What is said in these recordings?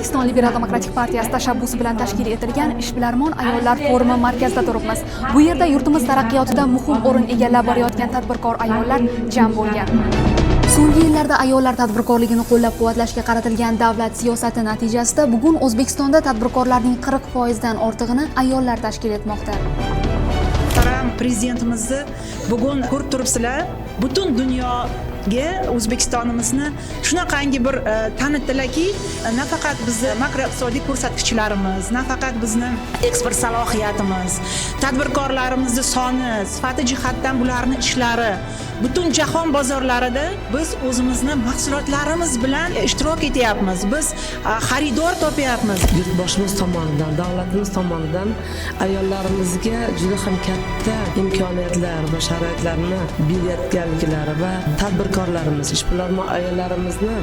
O'zbekiston Liberal demokratik partiyasi tashabbusi bilan tashkil etilgan Ishbilarmon ayollar forumi markazida turibmiz. Bu yerda yurtimiz taraqqiyotida muhim o'rin egallab borayotgan tadbirkor ayollar jam bo'lgan. So'nggi yillarda ayollar tadbirkorligini qo'llab-quvvatlashga qaratilgan davlat siyosati natijasida bugun O'zbekistonda tadbirkorlarning 40% dan ortig'ini ayollar tashkil etmoqda. Prezidentimizni bugun ko'rib turibsizlar, butun dunyoga O'zbekistonimizni shunaqangi bir tanitdilarki, nafaqat bizning makroiqtisodiy ko'rsatkichlarimiz, nafaqat bizning eksport salohiyatimiz, tadbirkorlarimizning soni, sifati jihatdan bularning ishlari butun jahon bozorlarida biz o'zimizni mahsulotlarimiz bilan ishtirok etyapmiz. Biz xaridor topyapmiz. Yurtboshimiz tomonidan, davlatimiz tomonidan ayollarimizga juda ham katta imkoniyatlar va sharoitlarni berayotganliklari va tadbirkorlarimiz, ishbilarmon ayollarimizni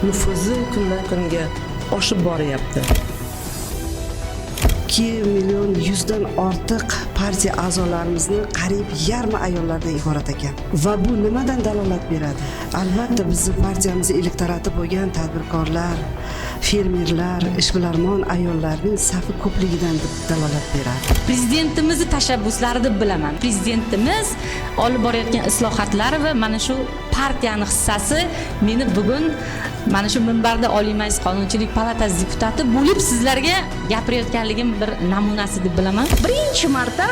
nufuzi kundan kunga oshib boryapti. 2 million 100 dan ortiq partiya a'zolarimizni qariyb yarmi ayollardan iborat ekan. Va bu nimadan dalolat beradi? Albatta bizning partiyamizning elektorati bo'lgan tadbirkorlar, fermerlar, ishbilarmon ayollarning safi ko'pligidan dalolat beradi. Prezidentimizni tashabbuslarida bilaman. Prezidentimiz olib borayotgan islohotlari va mana shu partiyaning hissasi meni bugun mana shu minbarda Oliy Majlis Qonunchilik palatasi deputati bo'lib sizlarga gapirayotganligim bir namunasi deb bilaman. Birinchi marta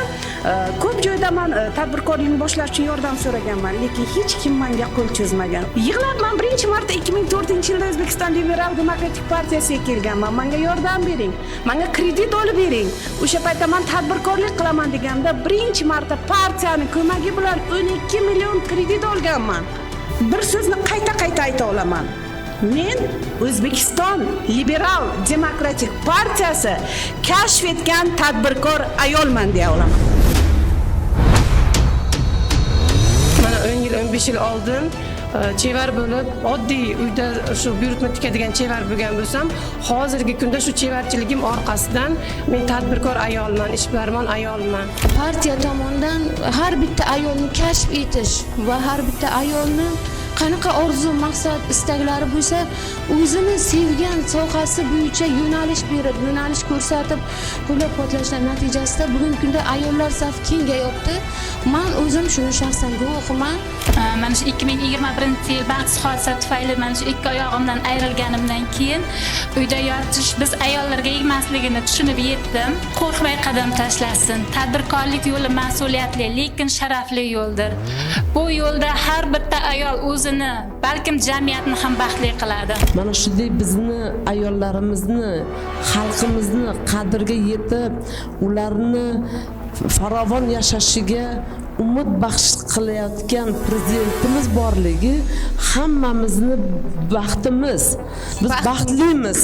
ko'p joyda men tadbirkorlikni boshlash uchun yordam so'raganman, lekin hech kim menga qo'l cho'zmagan. Yig'labman birinchi marta 2004-yilda O'zbekiston Liberal demokratik partiyasiga kelganman. Menga yordam bering, menga kredit olib bering. O'sha paytda men tadbirkorlik qilaman deganda birinchi marta partiyaning ko'magi bilan 12 million kredit olganman. Bir so'zni qayta ayta olaman. Men O'zbekiston Liberal demokratik partiyasi kashf etgan tadbirkor ayolman deya olaman. Mana 10 yil, 15 yil oldin chevar bo'lib, oddiy uyda shu buyurtma tikadigan chevar bo'lgan bo'lsam, hozirgi kunda shu chevarchiligim orqasidan men tadbirkor ayolman, ishbilarmon ayolman. Partiya tomonidan har bitta ayolni kashf etish va har bitta ayolni qanaqa orzu, maqsad, istaklari bo'lsa, o'zini sevgan sohasi bo'yicha yo'nalish berib, yo'nalish ko'rsatib, qo'llab-quvvatlashlar natijasida bugungi kunda ayollar safi kengayapti. Men o'zim shuni shaxsan guvohiman. Mana shu 2021-yil baxtsiz hodisa tufayli mana shu ikki oyog'imdan ayrilganimdan keyin uyda yotish biz ayollarga emasligini tushunib yetdim. Qo'rqmay qadam tashlasin. Tadbirkorlik yo'li mas'uliyatli, lekin sharafli yo'ldir. Bu yo'lda har bitta ayol o'zini, balkim jamiyatni ham baxtli qiladi. Mana shunday bizni ayollarimizni, xalqimizni qadriga yetib, ularni farovon yashashiga umid baxsh qilayotgan prezidentimiz borligi hammamizni baxtimiz. Biz baxtlimiz.